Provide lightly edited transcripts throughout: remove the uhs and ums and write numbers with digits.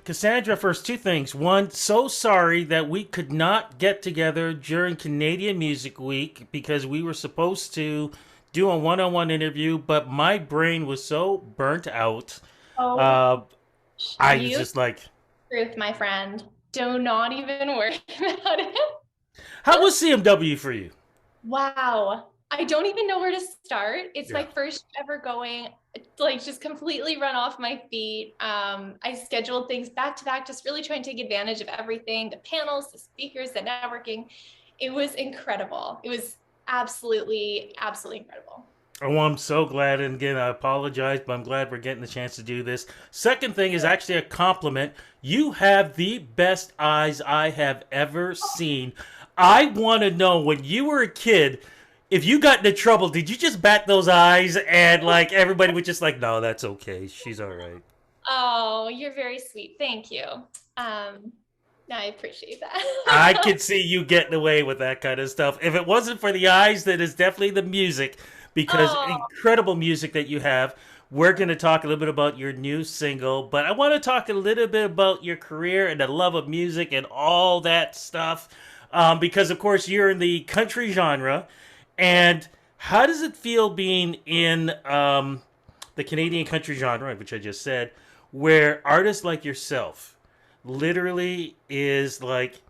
Cassandra, first, two things. One, so sorry that we could not get together during Canadian Music Week because we were supposed to do a one-on-one interview, but my brain was so burnt out. Oh, Uh, I was you just like, truth, my friend. Do not even worry about it. how was CMW for you? Wow. I don't even know where to start. It's Yeah. my first ever going, like just completely run off my feet. I scheduled things back to back, just really trying to take advantage of everything, the panels, the speakers, the networking. It was incredible. It was absolutely incredible. Oh, I'm so glad. And again, I apologize, but I'm glad we're getting the chance to do this. Second thing is actually a compliment. You have the best eyes I have ever seen. I want to know when you were a kid, if you got into trouble, did you just bat those eyes and like everybody was just like, no, that's okay. She's all right. Oh, you're very sweet. Thank you. Um, I appreciate I that. could see you getting away with that kind of stuff. If it wasn't for the eyes, then it's definitely the music, because Oh, incredible music that you have. We're going to talk a little bit about your new single, but I want to talk a little bit about your career and the love of music and all that stuff. Because, of course, you're in the country genre. And how does it feel being in the Canadian country genre, which I just said, where artists like yourself literally is like,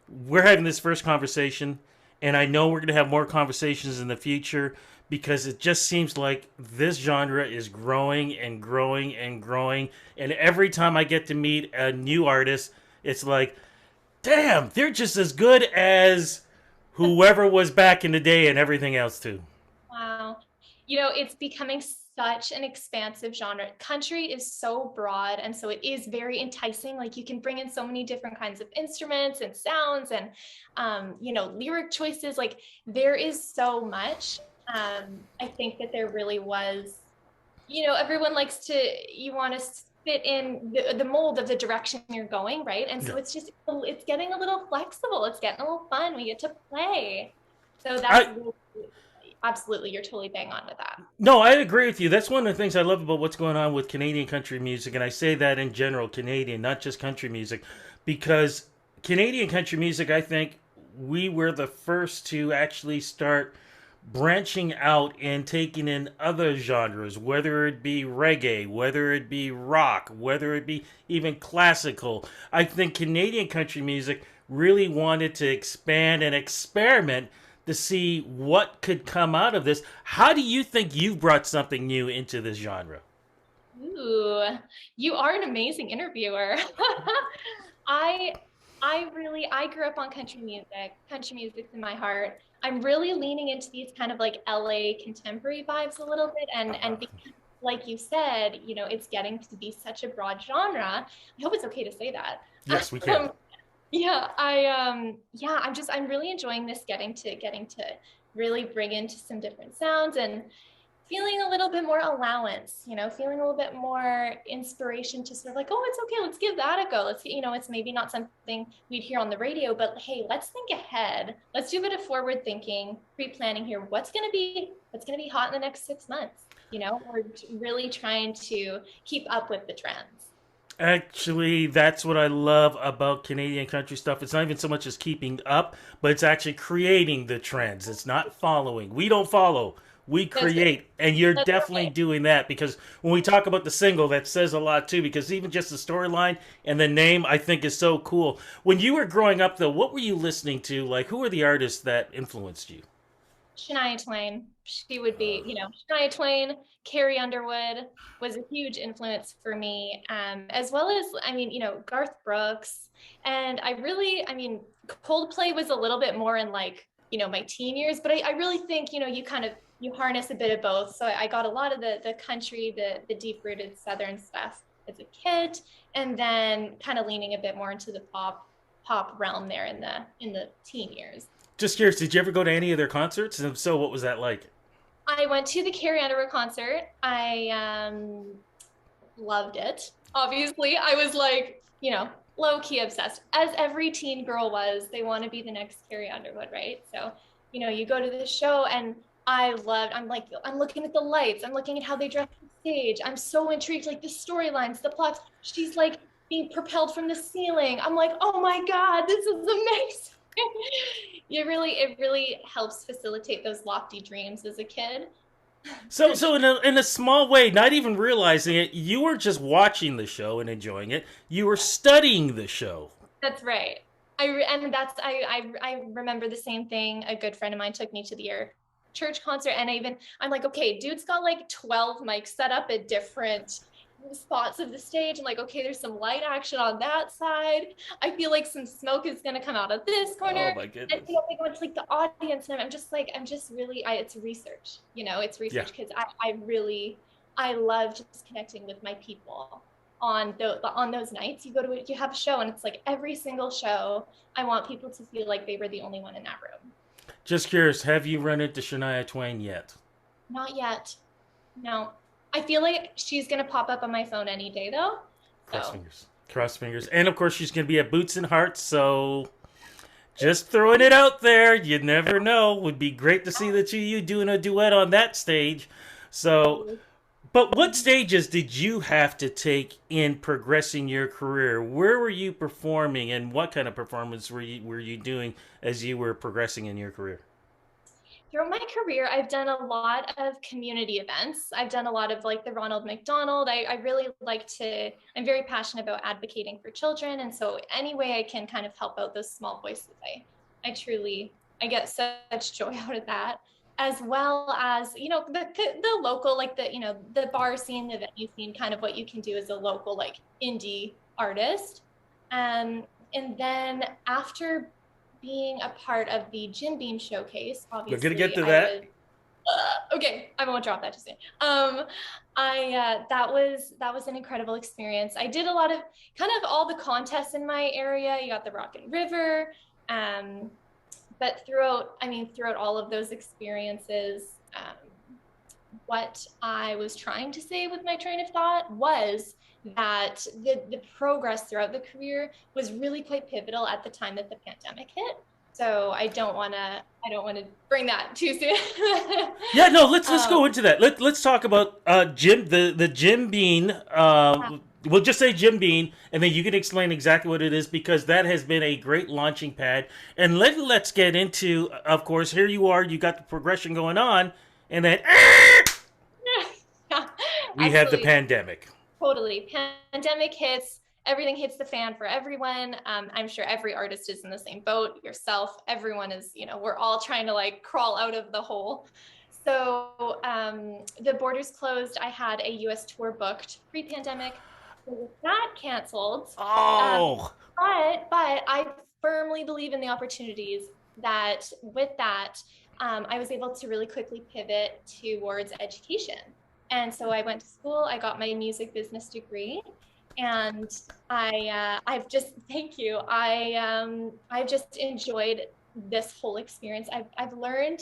we're having this first conversation, and I know we're going to have more conversations in the future because it just seems like this genre is growing and growing and growing. And every time I get to meet a new artist, it's like, damn, they're just as good as whoever was back in the day and everything else, too. wow. It's becoming such an expansive genre. Country is so broad, and so it is very enticing. Like you can bring in so many different kinds of instruments and sounds and, lyric choices. Like there is so much. I think that there really was, everyone likes to, you want to fit in the mold of the direction you're going, right? And Yeah. so it's getting a little flexible. It's getting a little fun. We get to play. So that's I really, absolutely, you're totally bang on with that. No, I agree with you. That's one of the things I love about what's going on with Canadian country music, and I say that in general, Canadian, not just country music, because Canadian country music, I think we were the first to actually start branching out and taking in other genres, whether it be reggae, whether it be rock, whether it be even classical. I think Canadian country music really wanted to expand and experiment to see what could come out of this. How do you think you've brought something new into this genre? Ooh, you are an amazing interviewer. I I grew up on country music. Country music's in my heart. I'm really leaning into these kind of like LA contemporary vibes a little bit, and because, like you said, it's getting to be such a broad genre. I hope it's okay to say that. Yes, we can. Um, I'm really enjoying this getting to really bring into some different sounds and feeling a little bit more allowance, feeling a little bit more inspiration to sort of like, oh, it's okay, let's give that a go. It's maybe not something we'd hear on the radio, but hey, let's think ahead. Let's do a bit of forward thinking, pre-planning here. What's gonna be hot in the next 6 months? We're really trying to keep up with the trends. Actually, that's what I love about Canadian country stuff. It's not even so much as keeping up, but it's actually creating the trends. It's not following. We don't follow. We That's good. create. And you're That's definitely right. doing that, because when we talk about the single, that says a lot too, because even just the storyline and the name, I think, is so cool. When you were growing up, though, what were you listening to? Like, who were the artists that influenced you? Shania Twain. She would be, Shania Twain, Carrie Underwood was a huge influence for me, as well as, Garth Brooks. And Coldplay was a little bit more in like, my teen years, but I really think, you harness a bit of both. So I got a lot of the country, the deep rooted Southern stuff as a kid, and then kind of leaning a bit more into the pop realm there in the teen years. Just curious, did you ever go to any of their concerts? And if so, what was that like? I went to the Carrie Underwood concert. I loved it. Obviously, I was like, low key obsessed, as every teen girl was. They want to be the next Carrie Underwood, right? So, you go to the show, and I'm like, I'm looking at the lights, I'm looking at how they dress on stage. I'm so intrigued, like the storylines, the plots. She's like being propelled from the ceiling. I'm like, oh my God, this is amazing. It really helps facilitate those lofty dreams as a kid. So, For so sure. in a small way, not even realizing it, you were just watching the show and enjoying it. You were studying the show. That's right. And I remember the same thing. A good friend of mine took me to the church concert, and I'm like, okay, dude's got like 12 mics set up at different spots of the stage. I'm like, okay, there's some light action on that side. I feel like some smoke is gonna come out of this Oh corner. my And goodness. they go into like the audience, and I'm just like, I'm just really, it's research, it's Yeah. research because I love just connecting with my people on those nights. You have a show, and it's like every single show I want people to feel like they were the only one in that room. Just curious, have you run into Shania Twain yet? Not yet. No. I feel like she's gonna pop up on my phone any day though. Cross So fingers. Cross fingers. And of course, she's going to be at Boots and Hearts, so just throwing it out there. You never know. Would be great to see the two of you doing a duet on that stage. So, but what stages did you have to take in progressing your career? Where were you performing, and what kind of performance were you doing as you were progressing in your career? throughout my career, I've done a lot of community events. I've done a lot of like the Ronald McDonald. I really I'm very passionate about advocating for children. And so any way I can kind of help out those small voices, I get such joy out of that. As well as, the local, like the bar scene, the venue scene, kind of what you can do as a local, like indie artist. And then after being a part of the Jim Beam showcase, We're gonna get obviously to I was that. okay. I won't drop that just yet. I that was an incredible experience. I did a lot of kind of all the contests in my area. You got the Rock and River, um, but throughout all of those experiences, what I was trying to say with my train of thought was that the progress throughout the career was really quite pivotal at the time that the pandemic hit. So I don't want to bring that too soon. Yeah, no, let's um, go into that. Let's talk about Jim the Jim Bean. We'll just say Jim Bean, and then you can explain exactly what it is because that has been a great launching pad. And let's get into, of course, here you are. You got the progression going on, and then we have the absolutely. pandemic. Totally. Pandemic hits, everything hits the fan for everyone. I'm sure every artist is in the same boat, yourself, everyone is, we're all trying to like crawl out of the hole. So the borders closed. I had a US tour booked pre-pandemic. So with that canceled, um, Oh, but I firmly believe in the opportunities that with that, I was able to really quickly pivot towards education. And so I went to school, I got my music business degree, and I've just thank you. I've just enjoyed this whole experience. I've learned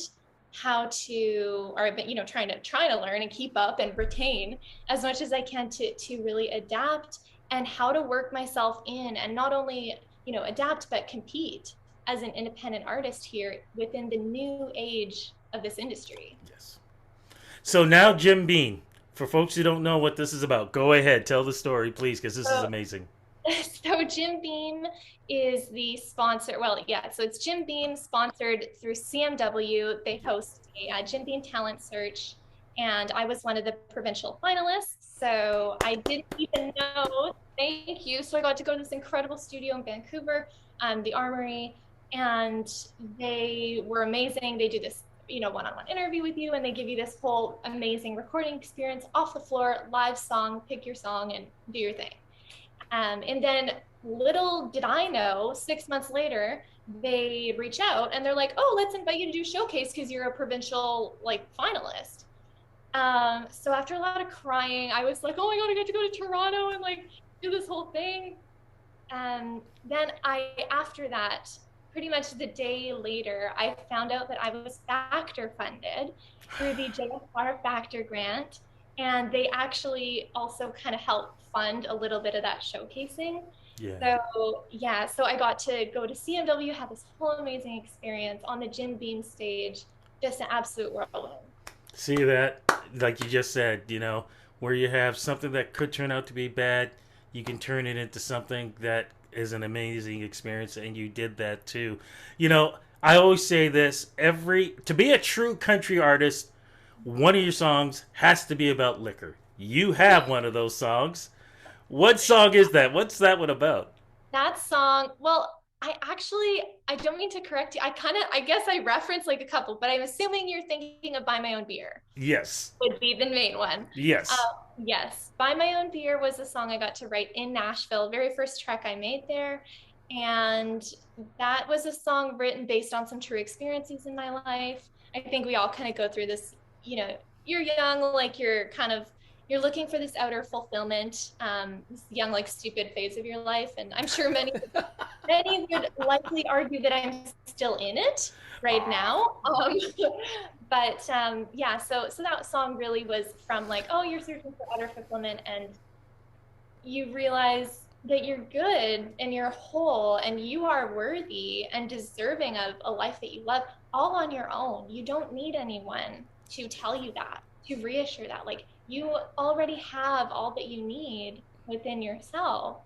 how to, or I've been, trying to learn and keep up and retain as much as I can to really adapt and how to work myself in and not only, adapt but compete as an independent artist here within the new age of this industry. yes. So now Jim Bean. For folks who don't know what this is about, go ahead, tell the story, please, because this is So amazing. So Jim Beam is the sponsor. Well, yeah, so it's Jim Beam sponsored through CMW. They host a Jim Beam talent search, and I was one of the provincial finalists. So I didn't even know. Thank you. So I got to go to this incredible studio in Vancouver, the Armory, and they were amazing. They do this, one-on-one interview with you, and they give you this whole amazing recording experience off the floor, live song, pick your song, and do your thing. And then little did I know, 6 months later, they reach out and they're like, "Oh, let's invite you to do showcase because you're a provincial like finalist." So after a lot of crying, I was like, "Oh my God, I get to go to Toronto and like do this whole thing." Then after that, pretty much the day later, I found out that I was factor funded through the JFR Factor Grant. And they actually also kind of help fund a little bit of that showcasing. Yeah. So yeah, so I got to go to CMW, have this whole amazing experience on the Jim Beam stage, just an absolute whirlwind. See that, like you just said, where you have something that could turn out to be bad, you can turn it into something that is an amazing experience, and you did that too. You know, I always say this: every to be a true country artist, one of your songs has to be about liquor. You have one of those songs. What song is that? What's that one about? That song, well, I don't mean to correct you. I guess I referenced like a couple, but I'm assuming you're thinking of Buy My Own Beer Yes. would be the main one. Uh, Yes. yes, Buy My Own Beer was a song I got to write in Nashville, very first track I made there. And that was a song written based on some true experiences in my life. I think we all kind of go through this, you're young, like you're looking for this outer fulfillment, this young, like stupid phase of your life. And I'm sure many would likely argue that I'm still in it right now. But yeah, so that song really was from like, oh, you're searching for utter fulfillment, and you realize that you're good and you're whole and you are worthy and deserving of a life that you love all on your own. You don't need anyone to tell you that, to reassure that. Like you already have all that you need within yourself.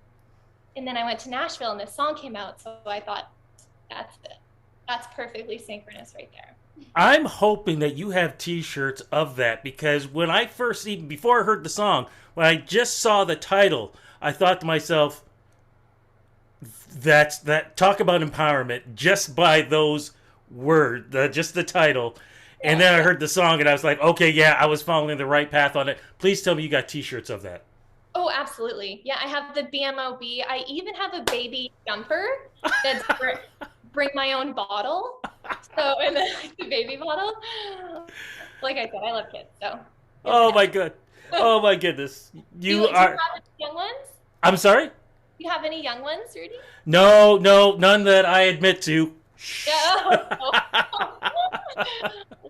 And then I went to Nashville and this song came out. So I thought, that's it. That's perfectly synchronous right there. I'm hoping that you have T-shirts of that because when I first, even before I heard the song, when I just saw the title, I thought to myself, "That's that." Talk about empowerment just by those words, just the title. And then I Yeah. heard the song, and I was like, "Okay, yeah, I was following the right path on it." Please tell me you got T-shirts of that. Oh, absolutely. Yeah, I have the BMOB. I even have a baby jumper that's bring my own bottle. So, and then like, the baby bottle. Like I said, I love kids, so it's Oh enough. my god! Oh my goodness! You Do you are. have any young ones? I'm sorry. Do you have any young ones, Rudy? No, no, none that I admit to. Shh. Yeah.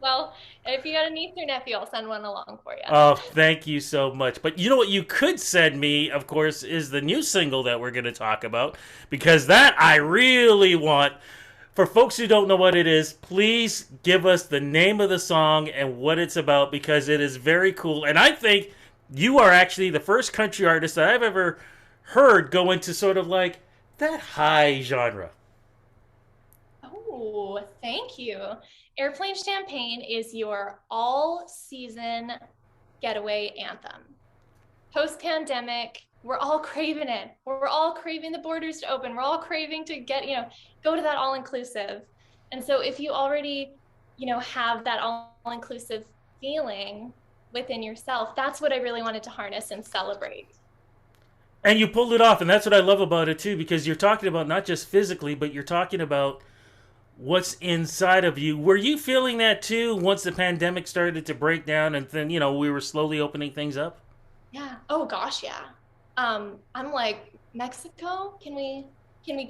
Well, if you got a niece or nephew, I'll send one along for you. Oh, thank you so much. But you know what you could send me, of course, is the new single that we're going to talk about because that I really want. For folks who don't know what it is, please give us the name of the song and what it's about because it is very cool. And I think you are actually the first country artist that I've ever heard go into sort of like that high genre. Oh, thank you. Airplane Champagne is your all season getaway anthem. Post pandemic, we're all craving it. We're all craving the borders to open. We're all craving to go to that all inclusive. And so if you already, have that all inclusive feeling within yourself, that's what I really wanted to harness and celebrate. And you pulled it off, and that's what I love about it too because you're talking about not just physically, but you're talking about what's inside of you. Were you feeling that too once the pandemic started to break down and then, we were slowly opening things up? Yeah. Oh gosh, yeah. I'm like, Mexico, can we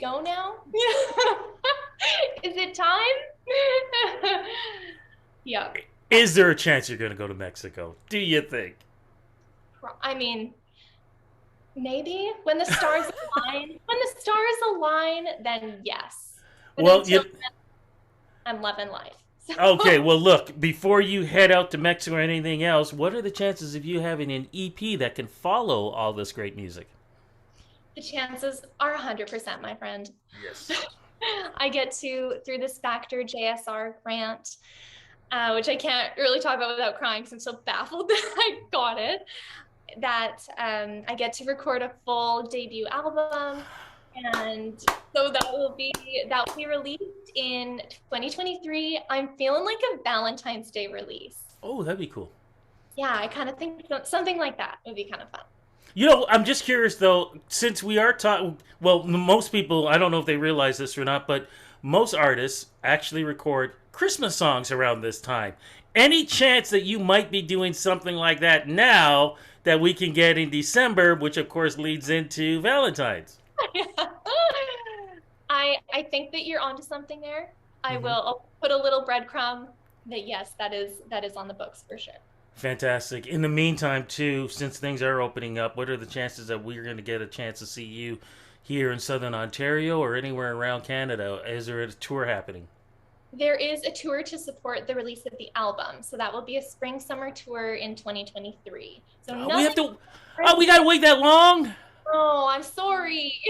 go now? Is it time? Yeah. Is there a chance you're going to go to Mexico? Do you think? I mean, maybe when the stars align, then yes. But Well, until I'm loving life. okay, So well, look, before you head out to Mexico or anything else, what are the chances of you having an EP that can follow all this great music? the chances are 100%, my friend. Yes. I get to, through this Factor JSR grant, which I can't really talk about without crying because I'm so baffled that I got it. That I get to record a full debut album, and so that will be released in 2023. I'm feeling like a Valentine's Day release. Oh, that'd be cool. Yeah, I kind of think something like that would be kind of fun. I'm just curious though, since we are taught, well, most people, I don't know if they realize this or not, but most artists actually record Christmas songs around this time. Any chance that you might be doing something like that now that we can get in December, which of course leads into Valentine's? I think that you're onto something there. I'll put a little breadcrumb that yes, that is on the books for sure. Fantastic. In the meantime, too, since things are opening up, what are the chances that we're going to get a chance to see you here in Southern Ontario or anywhere around Canada? Is there a tour happening? There is a tour to support the release of the album. So that will be a spring summer tour in 2023. So We have nothing to. Oh, we crazy. got to wait that long? Oh, I'm sorry.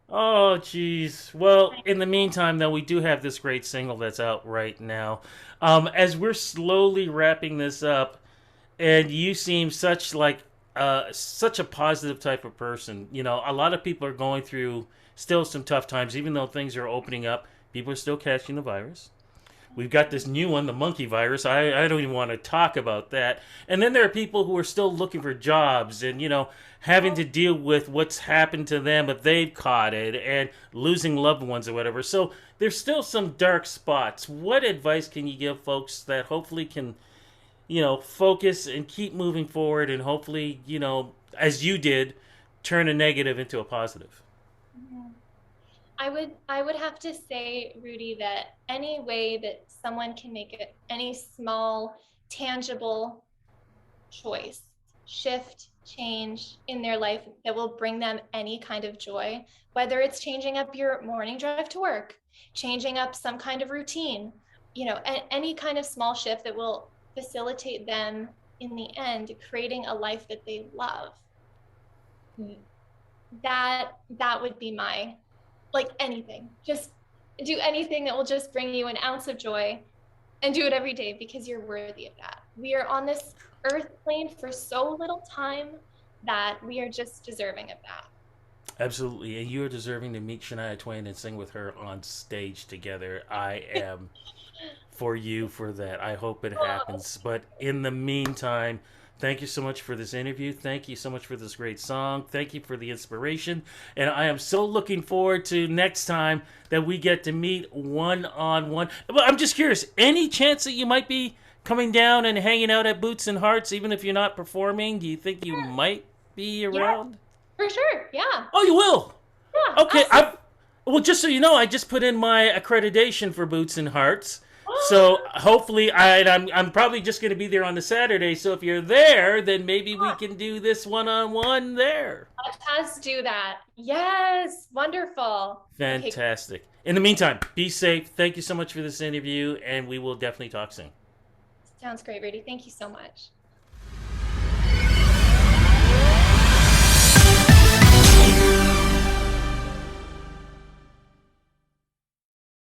Oh, geez. Well, in the meantime, though, we do have this great single that's out right now. As we're slowly wrapping this up, and you seem such a positive type of person. You know, a lot of people are going through still some tough times, even though things are opening up. People are still catching the virus. We've got this new one, the monkey virus. I don't even want to talk about that. And then there are people who are still looking for jobs and, having to deal with what's happened to them if they've caught it and losing loved ones or whatever. So there's still some dark spots. What advice can you give folks that hopefully can, focus and keep moving forward and hopefully, as you did, turn a negative into a positive? Mhm. I would have to say, Rudy, that any way that someone can make it any small, tangible choice, shift, change in their life that will bring them any kind of joy, whether it's changing up your morning drive to work, changing up some kind of routine, any kind of small shift that will facilitate them in the end creating a life that they love. That would be my, like, anything. Just do anything that will just bring you an ounce of joy, and do it every day because you're worthy of that. We are on this earth plane for so little time that we are just deserving of that. Absolutely, and you are deserving to meet Shania Twain and sing with her on stage together. I am for you for that. I hope it happens. But in the meantime, thank you so much for this interview. Thank you so much for this great song. Thank you for the inspiration. And I am so looking forward to next time that we get to meet one on one. But I'm just curious, any chance that you might be coming down and hanging out at Boots and Hearts, even if you're not performing? Do you think you might be Yeah, around? for sure. Yeah. Oh, you will. Yeah, Okay, absolutely. I well, just so you know, I just put in my accreditation for Boots and Hearts. So hopefully, I'm probably just going to be there on the Saturday. So if you're there, then maybe we can do this one on one there. Let's do that. Yes. Wonderful. Okay. Fantastic. In the meantime, be safe. Thank you so much for this interview, and we will definitely talk soon. Sounds great, Rudy. Thank you so much.